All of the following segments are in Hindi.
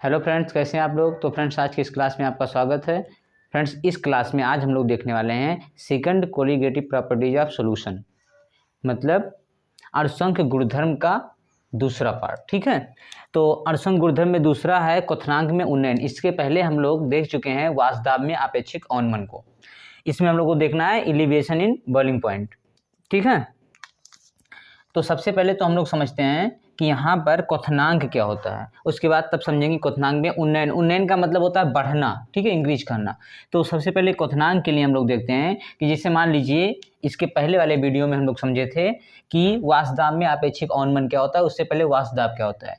हेलो फ्रेंड्स, कैसे हैं आप लोग। तो फ्रेंड्स, आज की इस क्लास में आपका स्वागत है। फ्रेंड्स, इस क्लास में आज हम लोग देखने वाले हैं second colligative properties of solution, मतलब अणुसंख्यक गुणधर्म का दूसरा पार्ट। ठीक है, तो अणुसंख्यक गुणधर्म में दूसरा है क्वथनांक में उन्नयन। इसके पहले हम लोग देख चुके हैं वाष्पदाब में आपेक्षिक अवनमन को। इसमें हम लोग को देखना है एलिवेशन इन बॉइलिंग पॉइंट। ठीक है, तो सबसे पहले तो हम लोग समझते हैं कि यहाँ पर क्वथनांक क्या होता है, उसके बाद तब समझेंगे क्वथनांक में उन्नयन। उन्नयन का मतलब होता है बढ़ना, ठीक है, इंक्रीज करना। तो सबसे पहले क्वथनांक के लिए हम लोग देखते हैं कि जैसे मान लीजिए इसके पहले वाले वीडियो में हम लोग समझे थे कि वाष्पदाब में आपेक्षिक अवनमन क्या होता है, उससे पहले वाष्पदाब क्या होता है।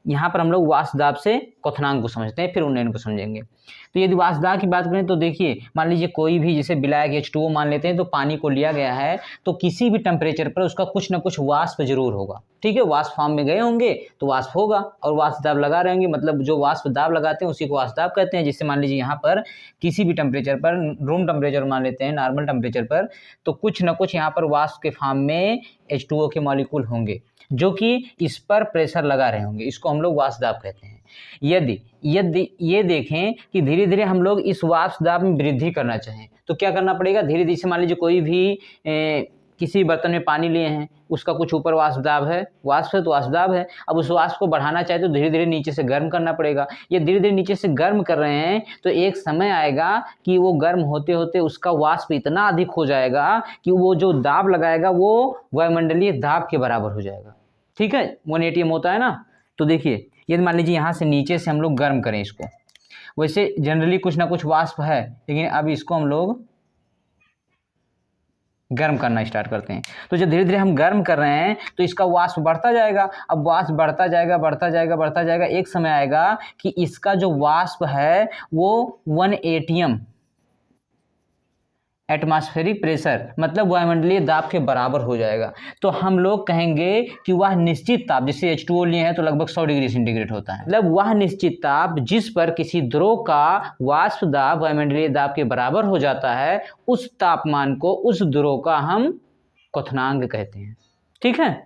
यहाँ पर हम लोग वाष्पदाब से क्वथनांक को समझते हैं, फिर उन्नयन को समझेंगे। तो यदि वाष्पदाब की बात करें तो देखिए, मान लीजिए कोई भी जैसे विलायक H2O मान लेते हैं, तो पानी को लिया गया है, तो किसी भी टेम्परेचर पर उसका कुछ ना कुछ वाष्प जरूर होगा। ठीक है, वाष्प फॉर्म में गए होंगे तो वाष्प होगा, और वाष्पदाब लगा रहेंगे, मतलब जो वाष्पदाब लगाते हैं उसी को वाष्पदाब कहते हैं। जिससे मान लीजिए यहाँ पर किसी भी टेम्परेचर पर, रूम टेम्परेचर मान लेते हैं, नॉर्मल टेम्परेचर पर, तो कुछ ना कुछ यहाँ पर वाष्प के फॉर्म में H2O के मॉलिक्यूल होंगे जो कि इस पर प्रेशर लगा रहे होंगे। इसको हम लोग वाष्पदाब कहते हैं। यदि ये देखें कि धीरे धीरे हम लोग इस वाष्पदाब में वृद्धि करना चाहें तो क्या करना पड़ेगा। धीरे धीरे से मान लीजिए कोई भी किसी बर्तन में पानी लिए हैं, उसका कुछ ऊपर वाष्पदाब है, वाष्प है तो वाष्पदाब है। अब उस वाष्प को बढ़ाना चाहे तो धीरे धीरे नीचे से गर्म करना पड़ेगा। ये धीरे धीरे नीचे से गर्म कर रहे हैं तो एक समय आएगा कि वो गर्म होते होते उसका वाष्प इतना अधिक हो जाएगा कि वो जो दाब लगाएगा वो वायुमंडलीय दाब के बराबर हो जाएगा। ठीक है, 1 atm होता है ना। तो देखिए, यदि मान लीजिए यहाँ से नीचे से हम लोग गर्म करें इसको, वैसे जनरली कुछ ना कुछ वाष्प है, लेकिन अब इसको हम लोग गर्म करना स्टार्ट करते हैं। तो जब धीरे धीरे हम गर्म कर रहे हैं तो इसका वाष्प बढ़ता जाएगा। अब वाष्प बढ़ता जाएगा बढ़ता जाएगा बढ़ता जाएगा, एक समय आएगा कि इसका जो वाष्प है वो 1 atm एटमॉस्फेरिक प्रेशर, मतलब वायुमंडलीय दाब के बराबर हो जाएगा। तो हम लोग कहेंगे कि वह निश्चित ताप, जैसे H2O लिए हैं तो लगभग 100 डिग्री सेंटीग्रेड होता है, मतलब वह निश्चित ताप जिस पर किसी द्रव का वाष्प दाब वायुमंडलीय दाब के बराबर हो जाता है, उस तापमान को, उस द्रव का हम क्वथनांक कहते हैं। ठीक है,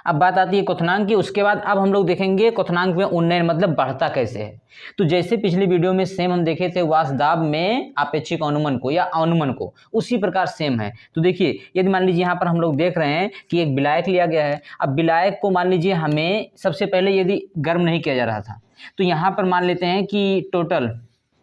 अब बात आती है क्वथनांक की। उसके बाद अब हम लोग देखेंगे क्वथनांक में उन्नयन, मतलब बढ़ता कैसे है। तो जैसे पिछली वीडियो में सेम हम देखे थे वाष्पदाब में आपेक्षिक अवनमन को या अवनमन को, उसी प्रकार सेम है। तो देखिए, यदि मान लीजिए यहाँ पर हम लोग देख रहे हैं कि एक विलायक लिया गया है। अब विलायक को मान लीजिए हमें सबसे पहले यदि गर्म नहीं किया जा रहा था, तो यहाँ पर मान लेते हैं कि टोटल,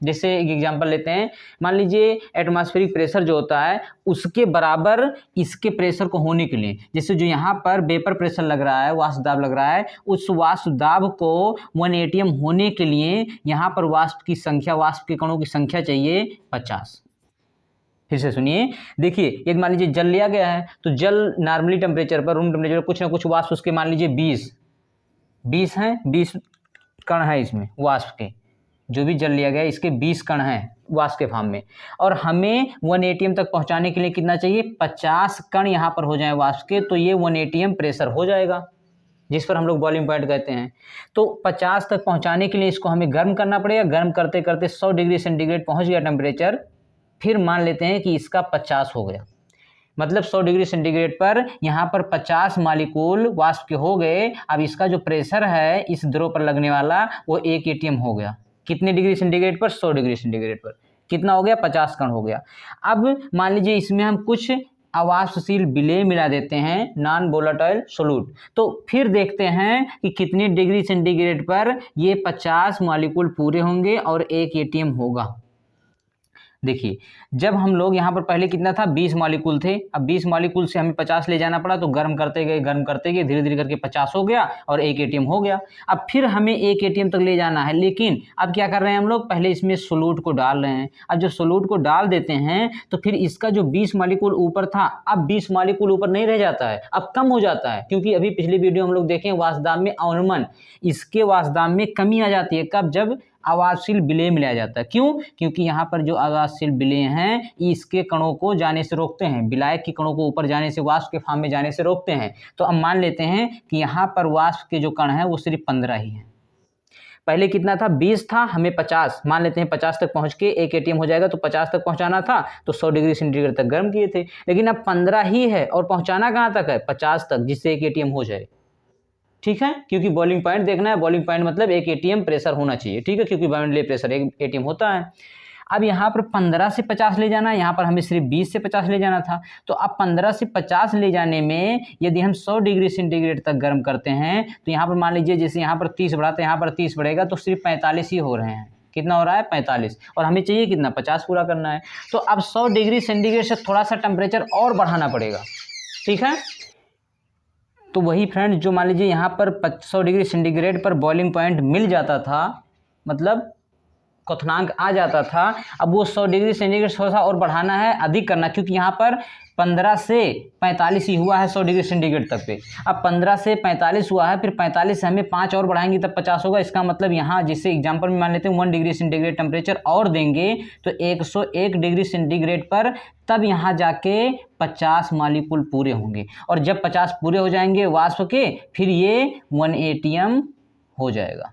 जैसे एक एग्जांपल लेते हैं, मान लीजिए एटमॉस्फेरिक प्रेशर जो होता है उसके बराबर इसके प्रेशर को होने के लिए, जैसे जो यहाँ पर वेपर प्रेशर लग रहा है, वाष्प दाब लग रहा है, उस वाष्प दाब को 1 atm होने के लिए यहाँ पर वाष्प की संख्या, वाष्प के कणों की संख्या चाहिए 50। फिर से सुनिए, देखिए, यदि मान लीजिए जल लिया गया है तो जल नॉर्मली टेम्परेचर पर, रूम टेम्परेचर पर कुछ ना कुछ वाष्प उसके मान लीजिए 20 हैं, 20 कण है इसमें वाष्प के। जो भी जल लिया गया इसके 20 कण हैं वाष्प के फॉर्म में, और हमें 1 atm तक पहुंचाने के लिए कितना चाहिए, 50 कण यहाँ पर हो जाए वाष्प के, तो ये 1 atm प्रेशर हो जाएगा, जिस पर हम लोग बॉइलिंग पॉइंट कहते हैं। तो 50 तक पहुंचाने के लिए इसको हमें गर्म करना पड़ेगा। गर्म करते करते 100 डिग्री सेंटीग्रेड पहुंच गया टेम्परेचर, फिर मान लेते हैं कि इसका 50 हो गया, मतलब 100 डिग्री सेंटीग्रेड पर यहाँ पर 50 मॉलिक्यूल वाष्प के हो गए। अब इसका जो प्रेशर है इस द्रव पर लगने वाला वो 1 atm हो गया। कितने डिग्री सेंटीग्रेड पर, 100 डिग्री सेंटीग्रेड पर कितना हो गया, 50 कण हो गया। अब मान लीजिए इसमें हम कुछ अवाष्पशील विलेय मिला देते हैं, नॉन वोलेटाइल सोल्यूट, तो फिर देखते हैं कि कितने डिग्री सेंटीग्रेड पर ये 50 मॉलिक्यूल पूरे होंगे और 1 atm होगा। देखिए, जब हम लोग यहाँ पर पहले कितना था, 20 मॉलिक्यूल थे। अब 20 मॉलिक्यूल से हमें 50 ले जाना पड़ा, तो गर्म करते गए धीरे धीरे करके 50 हो गया और 1 atm हो गया। अब फिर हमें 1 atm तक ले जाना है, लेकिन अब क्या कर रहे हैं हम लोग, पहले इसमें सोल्यूट को डाल रहे हैं। अब जब सोल्यूट को डाल देते हैं तो फिर इसका जो 20 मॉलिक्यूल ऊपर था, अब 20 मॉलिक्यूल ऊपर नहीं रह जाता है, अब कम हो जाता है, क्योंकि अभी पिछली वीडियो हम लोग देखें वाष्पदाब में अवनमन, इसके वाष्पदाब में कमी आ जाती है। कब, जब अवाष्पशील विलेय मिलाया जाता है। क्यों, क्योंकि यहाँ पर जो अवाष्पशील विलेय हैं इसके कणों को जाने से रोकते हैं, विलायक के कणों को ऊपर जाने से, वाष्प के फॉर्म में जाने से रोकते हैं। तो अब मान लेते हैं कि यहाँ पर वाष्प के जो कण हैं वो सिर्फ 15 ही हैं। पहले कितना था, 20 था, हमें 50 मान लेते हैं, 50 तक पहुँच के 1 atm हो जाएगा। तो 50 तक पहुँचाना था तो 100 डिग्री सेंटीग्रेड तक गर्म किए थे, लेकिन अब 15 ही है और पहुँचाना कहाँ तक है, 50 तक, जिससे 1 atm हो जाए। ठीक है, क्योंकि बॉइलिंग पॉइंट देखना है। बॉइलिंग पॉइंट मतलब 1 atm प्रेशर होना चाहिए, ठीक है, क्योंकि वायुमंडलीय प्रेशर 1 atm होता है। अब यहाँ पर 15 से 50 ले जाना है, यहाँ पर हमें सिर्फ 20 से 50 ले जाना था। तो अब 15 से 50 ले जाने में यदि हम 100 डिग्री सेंटीग्रेड तक गर्म करते हैं तो यहाँ पर मान लीजिए जैसे यहाँ पर 30 बढ़ाते हैं, यहाँ पर 30 बढ़ेगा तो सिर्फ 45 ही हो रहे हैं। कितना हो रहा है? 45। और हमें चाहिए कितना? 50 पूरा करना है। तो अब 100 डिग्री सेंटीग्रेड से थोड़ा सा टेम्परेचर और बढ़ाना पड़ेगा, ठीक है। तो वही फ्रेंड जो मान लीजिए यहाँ पर 100 डिग्री सेंटीग्रेड पर बॉइलिंग पॉइंट मिल जाता था, मतलब क्वथनांक आ जाता था, अब वो 100 डिग्री सेंटीग्रेड थोड़ा सा और बढ़ाना है, अधिक करना, क्योंकि यहाँ पर 15 से 45 ही हुआ है 100 डिग्री सेंटीग्रेड तक पे। अब 15 से 45 हुआ है, फिर 45 से हमें 5 और बढ़ाएंगे तब 50 होगा। इसका मतलब यहाँ जिससे एग्जाम्पल में मान लेते हैं 1 डिग्री सेंटीग्रेड टेम्परेचर और देंगे तो 101 डिग्री सेंटीग्रेड पर तब यहाँ जाके 50 मॉलिक्यूल पूरे होंगे। और जब 50 पूरे हो जाएंगे वाष्प के, फिर ये 1 atm हो जाएगा।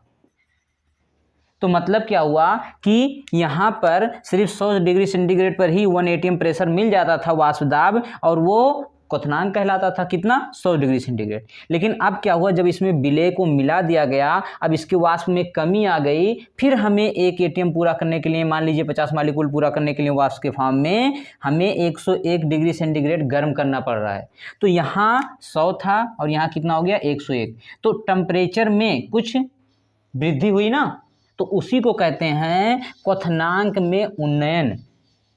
तो मतलब क्या हुआ कि यहाँ पर सिर्फ 100 डिग्री सेंटीग्रेड पर ही 1 atm प्रेशर मिल जाता था वाष्प दाब, और वो क्वथनांक कहलाता था कितना? 100 डिग्री सेंटीग्रेड। लेकिन अब क्या हुआ, जब इसमें विलेय को मिला दिया गया, अब इसके वाष्प में कमी आ गई, फिर हमें 1 atm पूरा करने के लिए, मान लीजिए 50 मॉलिक्यूल पूरा करने के लिए वाष्प के फॉर्म में हमें 101 डिग्री सेंटीग्रेड गर्म करना पड़ रहा है। तो यहाँ 100 था और यहाँ कितना हो गया? 101। तो टेम्परेचर में कुछ वृद्धि हुई ना, तो उसी को कहते हैं क्वथनांक में उन्नयन,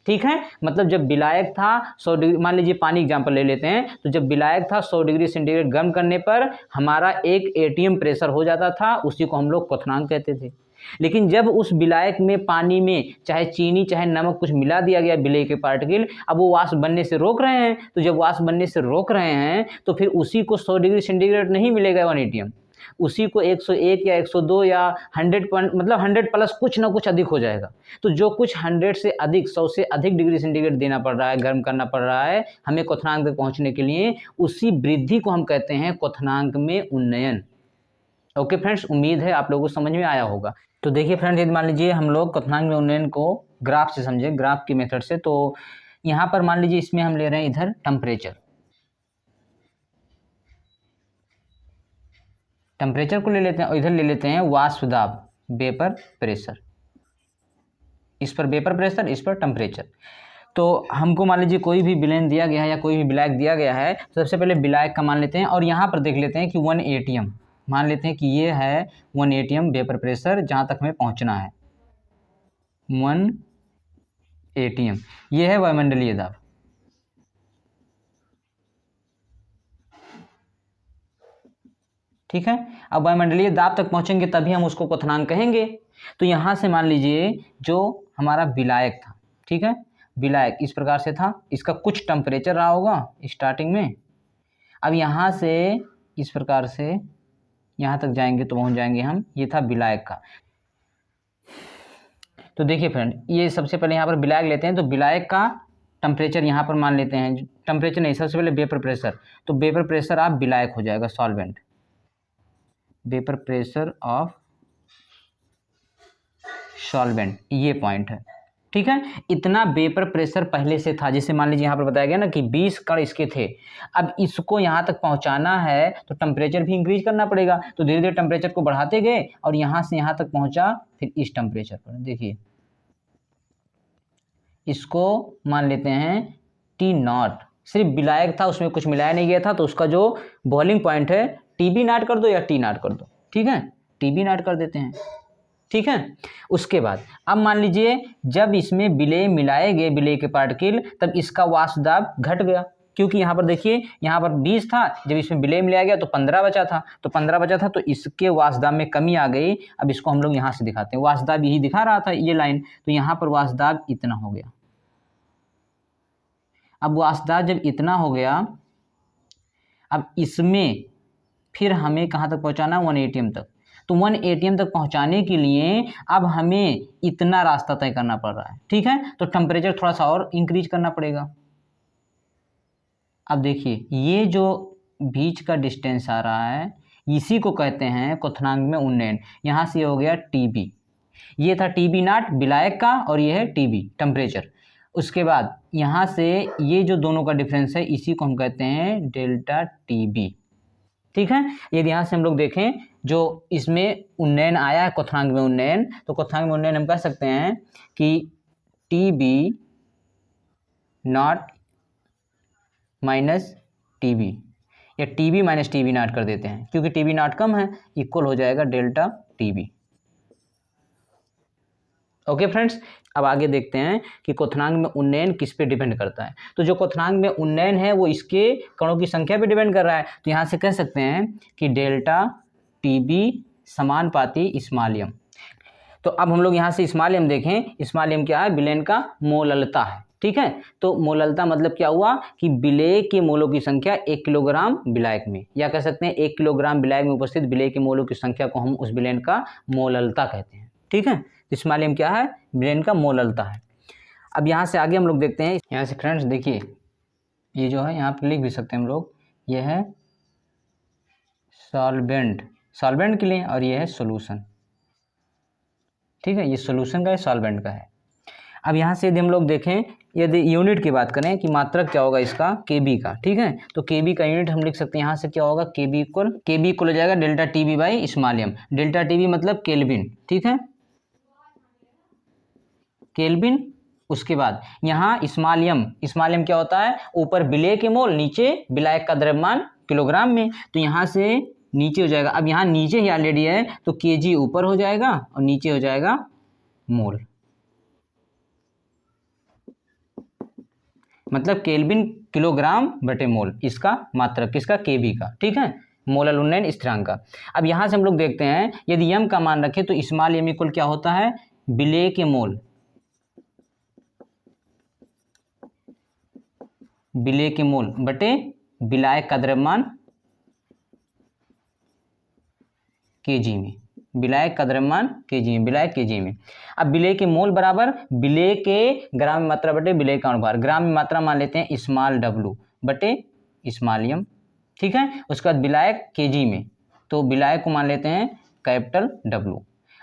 ठीक है। मतलब जब विलायक था 100 डिग्री, मान लीजिए पानी एग्जाम्पल ले लेते हैं, तो जब विलायक था 100 डिग्री सेंटीग्रेड गर्म करने पर हमारा 1 atm प्रेशर हो जाता था, उसी को हम लोग क्वथनांक कहते थे। लेकिन जब उस विलायक में पानी में चाहे चीनी चाहे नमक कुछ मिला दिया गया विलेय के पार्टिकल, अब वो वाष्प बनने से रोक रहे हैं, तो जब वाष्प बनने से रोक रहे हैं तो फिर उसी को 100 डिग्री सेंटीग्रेड नहीं मिलेगा 1 atm, उसी को 101 या 102 या 100 मतलब 100 प्लस कुछ ना कुछ अधिक हो जाएगा। तो जो कुछ 100 से अधिक, 100 से अधिक डिग्री सेंटीग्रेड देना पड़ रहा है, गर्म करना पड़ रहा है हमें क्वथनांक तक पहुंचने के लिए, उसी वृद्धि को हम कहते हैं क्वथनांक में उन्नयन। ओके फ्रेंड्स, उम्मीद है आप लोगों को समझ में आया होगा। तो देखिए फ्रेंड्स, यदि मान लीजिए हम लोग क्वथनांक में उन्नयन को ग्राफ से समझे, ग्राफ की मेथड से, तो यहाँ पर मान लीजिए इसमें हम ले रहे हैं इधर टेम्परेचर को ले लेते हैं, और इधर ले लेते हैं वाष्प दाब, वेपर प्रेशर। इस पर वेपर प्रेशर, इस पर टेम्परेचर। तो हमको मान लीजिए कोई भी विलेन दिया गया है या कोई भी विलायक दिया गया है, तो सबसे पहले विलायक का मान लेते हैं, और यहाँ पर देख लेते हैं कि 1 atm, मान लेते हैं कि ये है 1 atm वेपर प्रेशर जहाँ तक हमें पहुँचना है, 1 atm, ये है वायुमंडलीय दाब। ठीक है, अब वायुमंडलीय दाब तक पहुंचेंगे तभी हम उसको क्वथनांक कहेंगे। तो यहाँ से मान लीजिए जो हमारा विलायक था, ठीक है, विलायक इस प्रकार से था, इसका कुछ टेम्परेचर रहा होगा स्टार्टिंग में। अब यहाँ से इस प्रकार से यहाँ तक जाएंगे तो पहुँच जाएंगे हम, ये था विलायक का। तो देखिए फ्रेंड, ये सबसे पहले यहाँ पर विलायक लेते हैं, तो विलायक का टेम्परेचर यहाँ पर मान लेते हैं, टेम्परेचर नहीं, सबसे पहले वेपर प्रेशर। तो वेपर प्रेशर आप विलायक हो जाएगा, solvent, vapour pressure of solvent, ये पॉइंट है। ठीक है, इतना वेपर प्रेशर पहले से था, जैसे मान लीजिए यहाँ पर बताया गया ना कि 20 कण इसके थे। अब इसको यहाँ तक पहुँचाना है तो टेम्परेचर भी इंक्रीज करना पड़ेगा, तो धीरे धीरे टेम्परेचर को बढ़ाते गए और यहाँ से यहाँ तक पहुँचा, फिर इस टेम्परेचर पर देखिए, इसको मान लेते हैं T0। सिर्फ विलायक था, उसमें कुछ मिलाया नहीं गया था, तो उसका जो बॉइलिंग पॉइंट है TB0 कर दो या T0 कर दो, ठीक है, TB0 कर देते हैं। ठीक है, उसके बाद अब मान लीजिए जब इसमें विलेय मिलाए गए, विलेय के पार्टिकल, तब इसका वाष्प दाब घट गया, क्योंकि यहाँ पर देखिए यहाँ पर 20 था, जब इसमें विलेय मिलाया गया तो 15 बचा था, तो 15 बचा था, तो इसके वाष्प दाब में कमी आ गई। अब इसको हम लोग यहाँ से दिखाते हैं, वाष्प दाब यही दिखा रहा था ये लाइन, तो यहाँ पर वाष्प दाब इतना हो गया। अब वाष्प दाब जब इतना हो गया, अब इसमें फिर हमें कहाँ तक पहुँचाना, 1 atm तक। तो 1 atm तक पहुँचाने के लिए अब हमें इतना रास्ता तय करना पड़ रहा है। ठीक है, तो टेम्परेचर थोड़ा सा और इंक्रीज करना पड़ेगा। अब देखिए ये जो बीच का डिस्टेंस आ रहा है, इसी को कहते हैं क्वथनांक में उन्नयन। यहाँ से हो गया TB, ये था TB0 विलायक का, और ये है TB टेम्परेचर। उसके बाद यहाँ से ये जो दोनों का डिफरेंस है, इसी को हम कहते हैं डेल्टा TB। ठीक है। यदि यहाँ से हम लोग देखें जो इसमें उन्नयन आया है क्वथनांक में उन्नयन, तो क्वथनांक में उन्नयन हम कह सकते हैं कि TB नॉट माइनस TB, या TB माइनस TB नॉट कर देते हैं, क्योंकि TB नॉट कम है, इक्वल हो जाएगा डेल्टा TB। ओके फ्रेंड्स, अब आगे देखते हैं कि क्वथनांक में उन्नयन किस पे डिपेंड करता है। तो जो क्वथनांक में उन्नयन है वो इसके कणों की संख्या पे डिपेंड कर रहा है। तो यहाँ से कह सकते हैं कि डेल्टा TB समानुपाती स्मॉल m। तो अब हम लोग यहाँ से स्मॉल m देखें, स्मॉल m क्या है, विलेन का मोललता है, ठीक है। तो मोललता मतलब क्या हुआ कि विलेय के मोलों की संख्या 1 किलोग्राम विलायक में, या कह सकते हैं 1 किलोग्राम विलायक में उपस्थित विलेय के मोलों की संख्या को हम उस विलेन का मोललता कहते हैं, ठीक है। स्मॉल m क्या है, विलेन का मोललता है। अब यहाँ से आगे हम लोग देखते हैं, यहाँ से फ्रेंड्स देखिए ये जो है यहाँ पर लिख भी सकते हैं हम लोग, ये है सॉल्वेंट, सॉल्वेंट के लिए, और ये है सॉल्यूशन, ठीक है। ये सॉल्यूशन का है, सॉल्वेंट का है। अब यहाँ से यदि हम लोग देखें, यदि यूनिट की बात करें कि मात्रक क्या होगा इसका, KB का, ठीक है। तो KB का यूनिट हम लिख सकते हैं यहाँ से क्या होगा, KB इक्वल हो जाएगा delta TB by small m। Delta TB मतलब केल्विन, ठीक है, केल्विन। उसके बाद यहाँ स्मॉल m क्या होता है, ऊपर विलेय के मोल, नीचे विलायक का द्रव्यमान किलोग्राम में, तो यहाँ से नीचे हो जाएगा। अब यहाँ नीचे ही ऑलरेडी है तो kg ऊपर हो जाएगा और नीचे हो जाएगा मोल, मतलब केल्विन किलोग्राम बटे मोल, इसका मात्रक किसका, KB का, ठीक है, मोलल उन्नयन स्थिरांक का। अब यहाँ से हम लोग देखते हैं यदि m का मान रखें तो स्मॉल m इक्वल क्या होता है, विलेय के मोल, विलेय के मोल बटे विलायक का द्रव्यमान kg में, विलायक का द्रव्यमान kg में, विलायक kg में। अब विलेय के मोल बराबर विलेय के ग्राम में मात्रा बटे विलेय का अनुभार, ग्राम में मात्रा मान लेते हैं स्मॉल w बटे स्मॉल m, ठीक है। उसके बाद विलायक kg में, तो विलायक को मान लेते हैं कैपिटल W।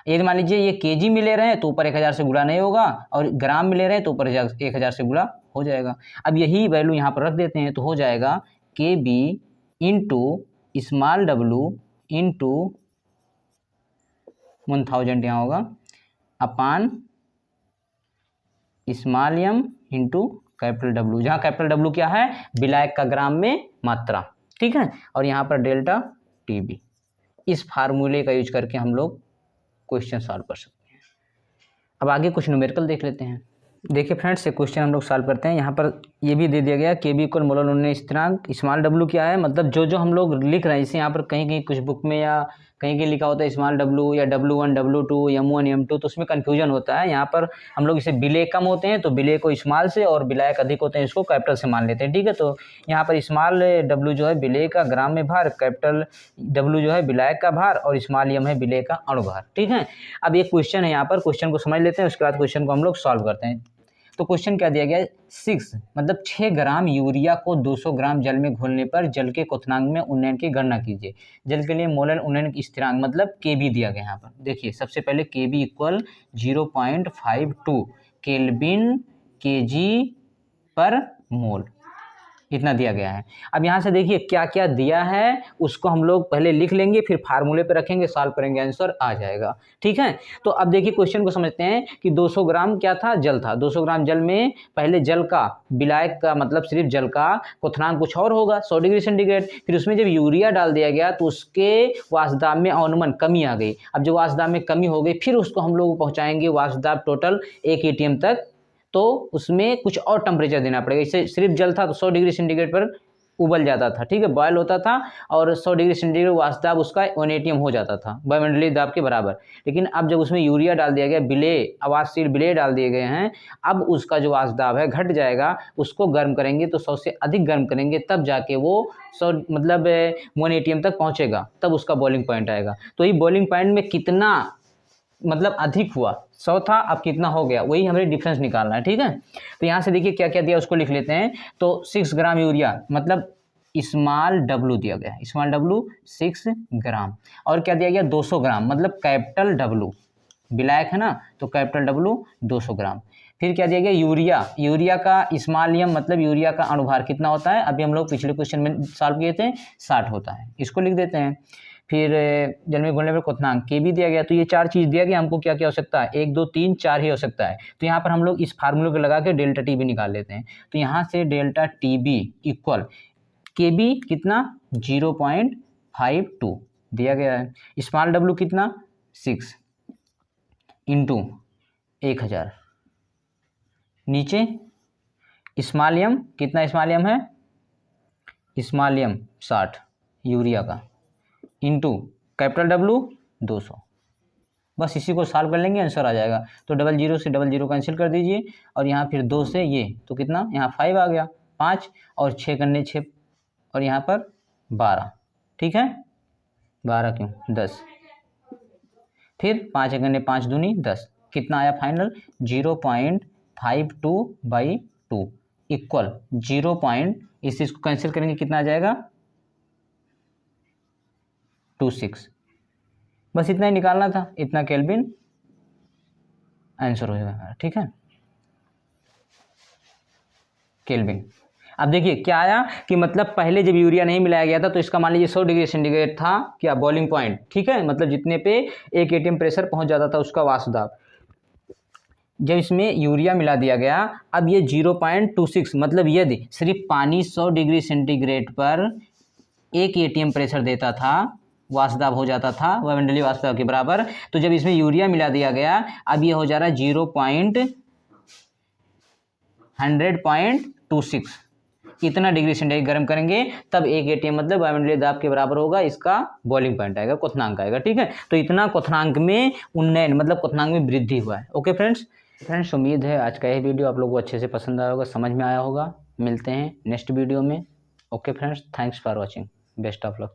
यदि मान लीजिए ये kg में ले रहे हैं तो ऊपर 1000 से गुणा नहीं होगा, और ग्राम में ले रहे हैं तो ऊपर 1000 से गुणा हो जाएगा। अब यही वैल्यू यहाँ पर रख देते हैं तो हो जाएगा KB into small w into 1000 यहाँ होगा अपान small m into capital W, जहाँ कैपिटल W क्या है, विलायक का ग्राम में मात्रा, ठीक है, और यहाँ पर डेल्टा TB। इस फार्मूले का यूज करके हम लोग क्वेश्चन सॉल्व कर सकते हैं। अब आगे कुछ न्यूमेरिकल देख लेते हैं। देखिए फ्रेंड्स, ये क्वेश्चन हम लोग सॉल्व करते हैं। यहाँ पर ये भी दे दिया गया KB इक्वल मोलल उन्नयन स्थिरांक, स्मॉल w क्या है, मतलब जो हम लोग लिख रहे हैं इसे यहाँ पर कहीं कहीं कुछ बुक में या कहीं कहीं लिखा होता है स्मॉल w या W1 W2 M1 M2, तो उसमें कन्फ्यूजन होता है। यहाँ पर हम लोग इसे विलेय कम होते हैं तो विलेय को स्मॉल से, और विलायक अधिक होते हैं इसको कैपिटल से मान लेते हैं, ठीक है। तो यहाँ पर स्मॉल w जो है विलेय का ग्राम में भार, कैपिटल W जो है विलायक का भार, और स्मॉल m है विलेय का अणुभार, ठीक है। अब एक क्वेश्चन है, यहाँ पर क्वेश्चन को समझ लेते हैं, उसके बाद क्वेश्चन को हम लोग सॉल्व करते हैं। तो क्वेश्चन क्या दिया गया है, 6 मतलब 6 ग्राम यूरिया को 200 ग्राम जल में घोलने पर जल के क्वथनांक में उन्नयन की गणना कीजिए। जल के लिए मोलल उन्नयन स्थिरांक मतलब KB दिया गया। यहाँ पर देखिए सबसे पहले KB इक्वल 0.52 केल्विन kg पर मोल, इतना दिया गया है। अब यहाँ से देखिए क्या क्या दिया है उसको हम लोग पहले लिख लेंगे, फिर फार्मूले पे रखेंगे, सॉल्व करेंगे, आंसर आ जाएगा, ठीक है। तो अब देखिए क्वेश्चन को समझते हैं कि 200 ग्राम क्या था, जल था। 200 ग्राम जल में पहले जल का, विलायक का मतलब सिर्फ जल का क्वथनांक कुछ और होगा 100 डिग्री सेंटीग्रेड। फिर उसमें जब यूरिया डाल दिया गया तो उसके वाष्प दाब में अवनमन कमी आ गई। अब जब वाष्प दाब में कमी हो गई फिर उसको हम लोग पहुँचाएंगे वाष्प दाब टोटल 1 atm तक, तो उसमें कुछ और टेम्परेचर देना पड़ेगा। इससे सिर्फ जल था तो 100 डिग्री सेंटीग्रेड पर उबल जाता था, ठीक है, बॉयल होता था, और 100 डिग्री सेंटीग्रेड वाष्प दाब उसका 1 atm हो जाता था, वायुमंडलीय दाब के बराबर। लेकिन अब जब उसमें यूरिया डाल दिया गया, विलेय अवाष्यशील विलेय डाल दिए गए हैं, अब उसका जो वाष्प दाब है घट जाएगा। उसको गर्म करेंगे तो 100 से अधिक गर्म करेंगे, तब जाके वो 100 मतलब 1 atm तक पहुँचेगा, तब उसका बॉइलिंग पॉइंट आएगा। तो ये बॉइलिंग पॉइंट में कितना मतलब अधिक हुआ, 100 था अब कितना हो गया, वही हमें डिफरेंस निकालना है, ठीक है। तो यहाँ से देखिए क्या क्या दिया उसको लिख लेते हैं। तो 6 ग्राम यूरिया मतलब स्मॉल w दिया गया है, स्मॉल w 6 ग्राम, और क्या दिया गया 200 ग्राम मतलब कैपिटल W, विलायक है ना, तो कैपिटल W 200 ग्राम। फिर क्या दिया गया, यूरिया, यूरिया का स्मॉल m मतलब यूरिया का अणुभार कितना होता है, अभी हम लोग पिछले क्वेश्चन में सॉल्व किए थे 60 होता है, इसको लिख देते हैं। फिर जल में घुलने पर क्वथनांक के भी दिया गया, तो ये 4 चीज़ दिया गया, हमको क्या क्या हो सकता है, 1 2 3 4 ही हो सकता है। तो यहाँ पर हम लोग इस फार्मूले को लगा के डेल्टा टी बी निकाल लेते हैं। तो यहाँ से डेल्टा टी बी इक्वल के बी कितना 0.52 दिया गया है, स्मॉल डब्लू कितना 6 इंटू 1000, नीचे स्मॉल एम कितना, स्मॉल एम है स्मॉल एम 60 यूरिया का, इंटू कैपिटल डब्लू 200। बस इसी को सॉल्व कर लेंगे, आंसर आ जाएगा। तो 00 से 00 कैंसिल कर दीजिए, और यहाँ फिर 2 से ये तो कितना, यहाँ 5 आ गया, 5 और 6 करने 6 और यहाँ पर 12, ठीक है 12 क्यों 10, फिर 5 करने 5 दूनी 10, कितना आया फाइनल 0.52/2 इक्वल 0. इस चीज़ को कैंसिल करेंगे कितना आ जाएगा 26। बस इतना ही निकालना था, इतना केल्विन आंसर हो जाएगा, ठीक है केल्विन। अब देखिए क्या आया कि मतलब पहले जब यूरिया नहीं मिलाया गया था तो इसका मान लीजिए 100 डिग्री सेंटीग्रेड था क्या बॉइलिंग पॉइंट, ठीक है, मतलब जितने पे 1 एटीएम प्रेशर पहुंच जाता था उसका वाष्प दाब। जब इसमें यूरिया मिला दिया गया, अब ये 0.26 मतलब यदि सिर्फ पानी 100 डिग्री सेंटीग्रेड पर 1 एटीएम प्रेशर देता था, वाष्प दाब हो जाता था वायुमंडलीय वाष्प दाब के बराबर, तो जब इसमें यूरिया मिला दिया गया अब ये हो जा रहा है 0.100.26, इतना डिग्री सेंटीग्रेड गर्म करेंगे तब 1 एटीएम मतलब वायुमंडलीय दाब के बराबर होगा, इसका बॉइलिंग पॉइंट आएगा, क्वथनांक आएगा, ठीक है। तो इतना क्वथनांक में उन्नयन मतलब क्वथनांक में वृद्धि हुआ है। ओके फ्रेंड्स उम्मीद है आज का यह वीडियो आप लोगों को अच्छे से पसंद आया होगा, समझ में आया होगा। मिलते हैं नेक्स्ट वीडियो में। Okay friends, thanks for watching, best of luck.